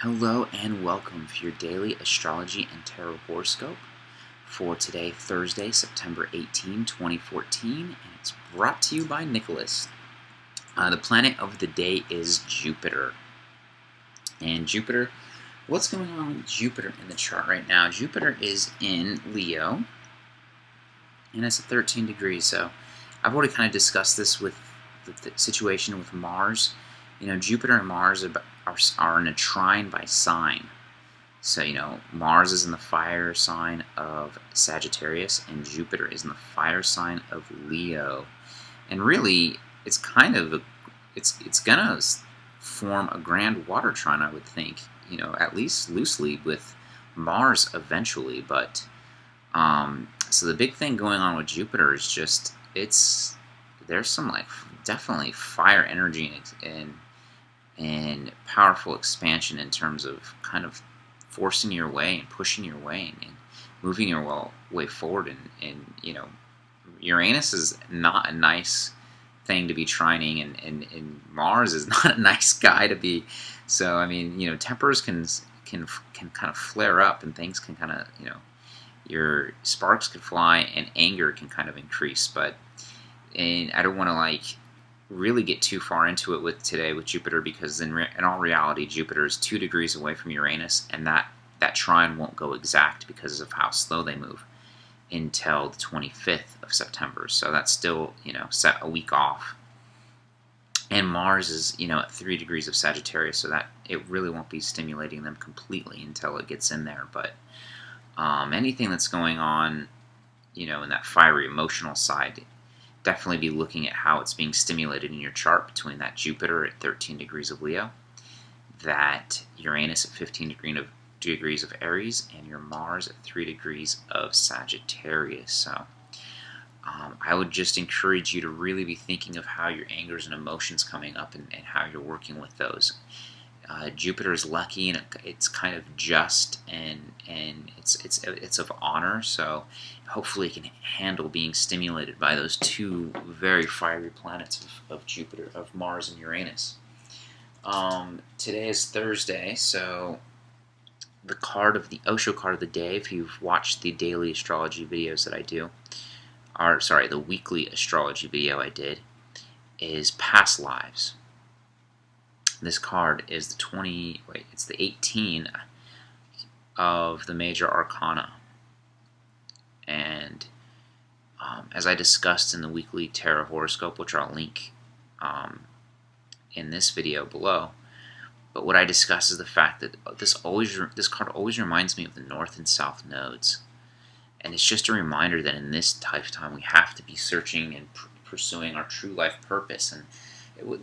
Hello and welcome for your daily astrology and tarot horoscope for today, Thursday, September 18, 2014, and it's brought to you by Nicholas. The planet of the day is Jupiter. And Jupiter, what's going on with Jupiter in the chart right now? Jupiter is in Leo, and it's at 13 degrees, so I've already kind of discussed this with the situation with Mars. You know, Jupiter and Mars are in a trine by sign. So, Mars is in the fire sign of Sagittarius, and Jupiter is in the fire sign of Leo. And really, it's kind of it's gonna form a grand water trine, I would think. At least loosely with Mars eventually. But so the big thing going on with Jupiter is just there's some definitely fire energy and powerful expansion in terms of kind of forcing your way and pushing your way and moving your way forward. And Uranus is not a nice thing to be trining, and Mars is not a nice guy to be. So I mean, tempers can kind of flare up, and things can kind of your sparks could fly, and anger can kind of increase. And I don't want to really get too far into it with Jupiter, because in all reality, Jupiter is 2 degrees away from Uranus, and that trine won't go exact because of how slow they move until the 25th of September. So that's still set a week off. And Mars is at 3 degrees of Sagittarius, so that it really won't be stimulating them completely until it gets in there. But anything that's going on in that fiery emotional side, definitely be looking at how it's being stimulated in your chart between that Jupiter at 13 degrees of Leo, that Uranus at 15 degrees of Aries, and your Mars at 3 degrees of Sagittarius. So I would just encourage you to really be thinking of how your angers and emotions coming up, and how you're working with those. Jupiter is lucky, and it's kind of just, and it's of honor. So hopefully it can handle being stimulated by those two very fiery planets of Jupiter, of Mars and Uranus. Today is Thursday, so the Osho card of the day, if you've watched the daily astrology videos that I do, the weekly astrology video I did, is past lives. This card is the 18 of the major arcana. And as I discussed in the weekly tarot horoscope, which I'll link in this video below, but what I discuss is the fact that this card always reminds me of the North and South nodes. And it's just a reminder that in this lifetime we have to be searching and pursuing our true life purpose. And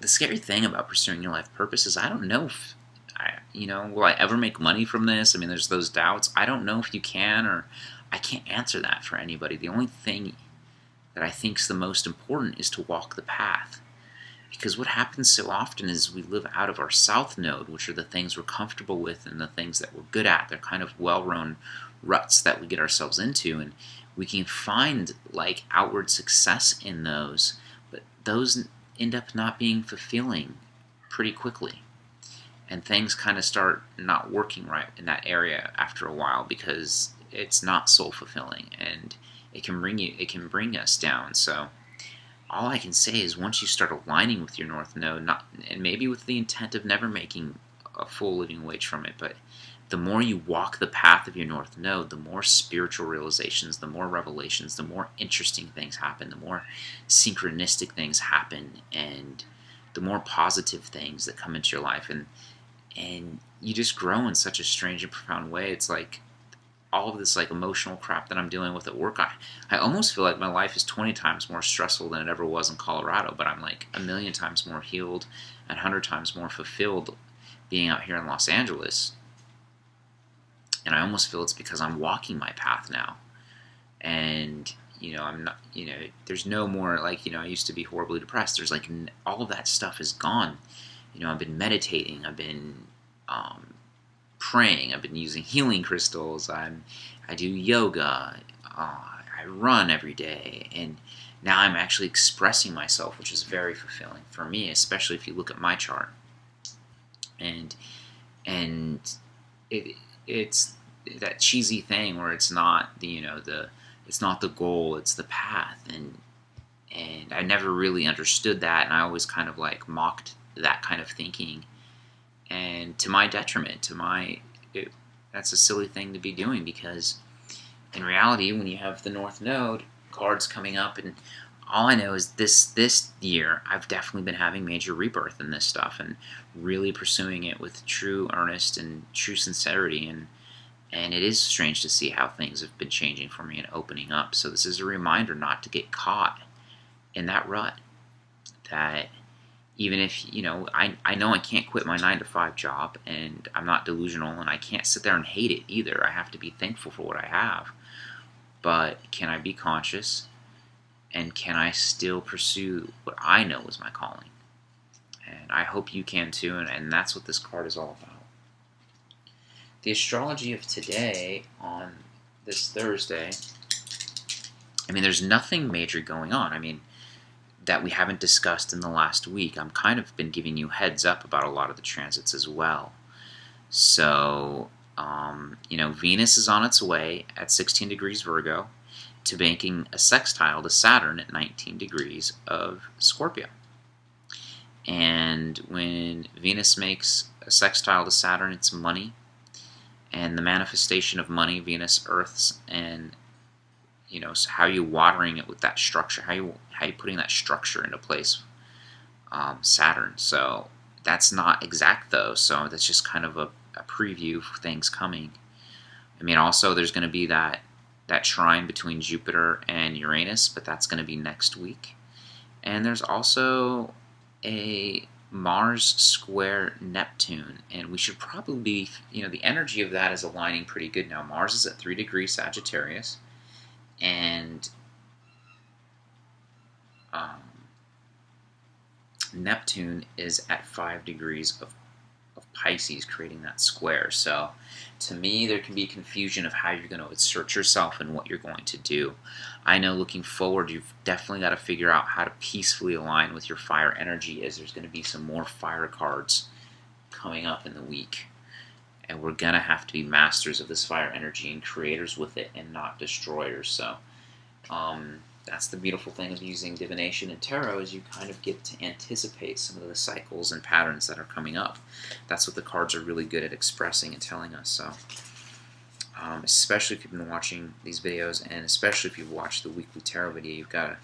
the scary thing about pursuing your life purpose is I don't know if will I ever make money from this? I mean, there's those doubts. I don't know if you can, or I can't answer that for anybody. The only thing that I think is the most important is to walk the path. Because what happens so often is we live out of our South node, which are the things we're comfortable with and the things that we're good at. They're kind of well-known ruts that we get ourselves into, and we can find outward success in those, but those end up not being fulfilling pretty quickly, and things kind of start not working right in that area after a while, because it's not soul fulfilling, and it can bring us down. So all I can say is, once you start aligning with your North Node, and maybe with the intent of never making a full living wage from it, but the more you walk the path of your North Node, the more spiritual realizations, the more revelations, the more interesting things happen, the more synchronistic things happen, and the more positive things that come into your life. And you just grow in such a strange and profound way. It's like all of this emotional crap that I'm dealing with at work. I almost feel like my life is 20 times more stressful than it ever was in Colorado, but I'm a million times more healed and 100 times more fulfilled being out here in Los Angeles. And I almost feel it's because I'm walking my path now. And, I'm not, there's no more, I used to be horribly depressed. There's all of that stuff is gone. I've been meditating. I've been praying. I've been using healing crystals. I do yoga. I run every day. And now I'm actually expressing myself, which is very fulfilling for me, especially if you look at my chart. And it's that cheesy thing where it's not it's not the goal, it's the path, and I never really understood that, and I always kind of like mocked that kind of thinking, and to my detriment, that's a silly thing to be doing, because in reality, when you have the North Node cards coming up, and all I know is this year I've definitely been having major rebirth in this stuff and really pursuing it with true earnest and true sincerity, and it is strange to see how things have been changing for me and opening up. So this is a reminder not to get caught in that rut, that even if, I know I can't quit my 9-to-5 job, and I'm not delusional, and I can't sit there and hate it either. I have to be thankful for what I have. But can I be conscious, and can I still pursue what I know is my calling? And I hope you can too, and that's what this card is all about. The astrology of today, on this Thursday, there's nothing major going on. That we haven't discussed in the last week. I'm kind of been giving you heads up about a lot of the transits as well. So, Venus is on its way at 16 degrees Virgo to making a sextile to Saturn at 19 degrees of Scorpio. And when Venus makes a sextile to Saturn, it's money, and the manifestation of money, Venus, Earth's, and so how you watering it with that structure, how you putting that structure into place, Saturn. So that's not exact though, so that's just kind of a preview of things coming. Also there's going to be that trine between Jupiter and Uranus, but that's going to be next week. And there's also a Mars square Neptune, and we should probably be, the energy of that is aligning pretty good now. Mars is at 3 degrees Sagittarius, and Neptune is at 5 degrees of Pisces, creating that square. So to me, there can be confusion of how you're going to assert yourself and what you're going to do. I know looking forward, you've definitely got to figure out how to peacefully align with your fire energy, as there's going to be some more fire cards coming up in the week. And we're going to have to be masters of this fire energy and creators with it, and not destroyers. So that's the beautiful thing of using divination and tarot, is you kind of get to anticipate some of the cycles and patterns that are coming up. That's what the cards are really good at expressing and telling us. So especially if you've been watching these videos, and especially if you've watched the weekly tarot video, you've got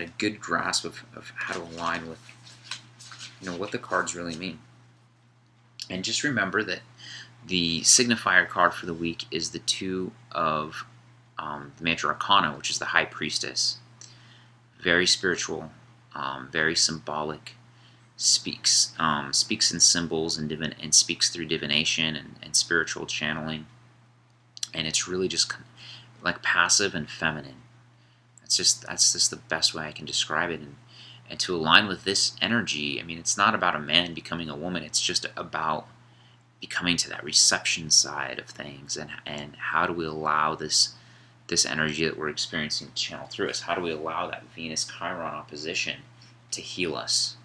a good grasp of how to align with what the cards really mean. And just remember that the signifier card for the week is the 2 of the major arcana, which is the High Priestess. Very spiritual, very symbolic, speaks in symbols and speaks through divination and spiritual channeling. And it's really just like passive and feminine. That's just the best way I can describe it. And to align with this energy, it's not about a man becoming a woman. It's just about becoming to that reception side of things, and how do we allow this energy that we're experiencing to channel through us? How do we allow that Venus-Chiron opposition to heal us?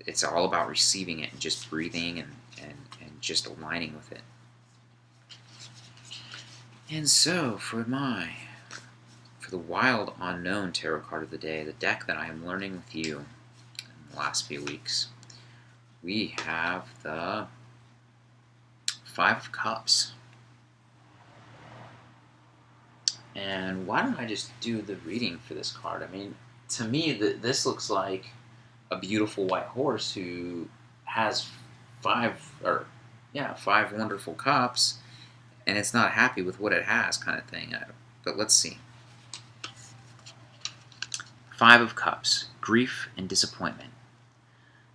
It's all about receiving it and just breathing and just aligning with it. And so for the Wild Unknown tarot card of the day, the deck that I am learning with you in the last few weeks, we have the 5 of Cups. And why don't I just do the reading for this card? To me, this looks like a beautiful white horse who has 5 wonderful cups, and it's not happy with what it has, kind of thing. But let's see. 5 of Cups, grief and disappointment.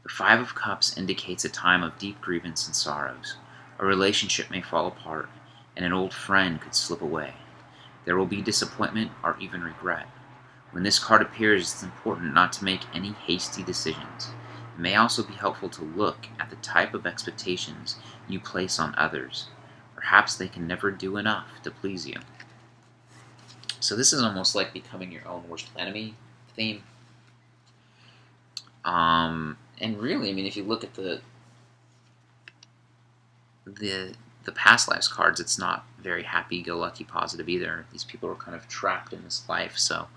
The 5 of Cups indicates a time of deep grievance and sorrows. A relationship may fall apart, and an old friend could slip away. There will be disappointment or even regret. When this card appears, it's important not to make any hasty decisions. It may also be helpful to look at the type of expectations you place on others. Perhaps they can never do enough to please you. So this is almost like becoming your own worst enemy theme. And really, if you look at the the past lives cards, it's not very happy-go-lucky positive either. These people are kind of trapped in this life. So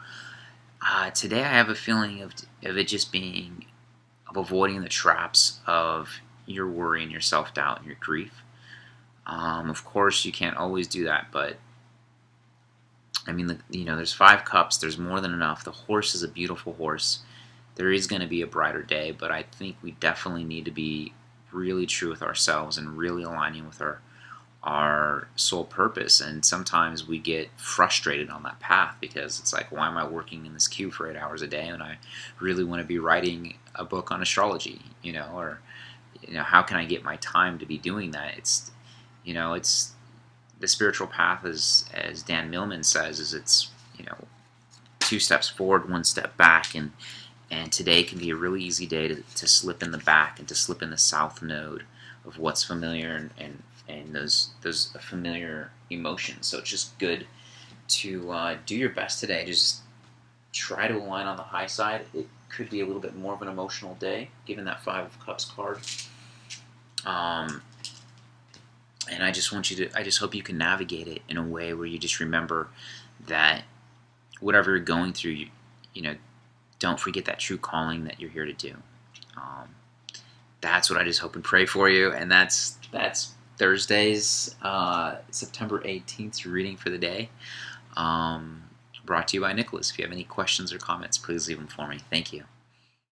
today I have a feeling of it just being, of avoiding the traps of your worry and your self-doubt and your grief. Of course, you can't always do that, but I mean, there's 5 cups. There's more than enough. The horse is a beautiful horse. There is going to be a brighter day, but I think we definitely need to be really true with ourselves and really aligning with our sole purpose. And sometimes we get frustrated on that path because it's like, why am I working in this queue for 8 hours a day and I really want to be writing a book on astrology, or how can I get my time to be doing that? It's the spiritual path, as Dan Millman says, is it's 2 steps forward, 1 step back, and today can be a really easy day to slip in the back and to slip in the south node of what's familiar and those familiar emotions. So it's just good to do your best today. Just try to align on the high side. It could be a little bit more of an emotional day, given that 5 of Cups card. And I just hope you can navigate it in a way where you just remember that whatever you're going through, don't forget that true calling that you're here to do. That's what I just hope and pray for you. And that's Thursday's September 18th reading for the day. Brought to you by Nicholas. If you have any questions or comments, please leave them for me. Thank you.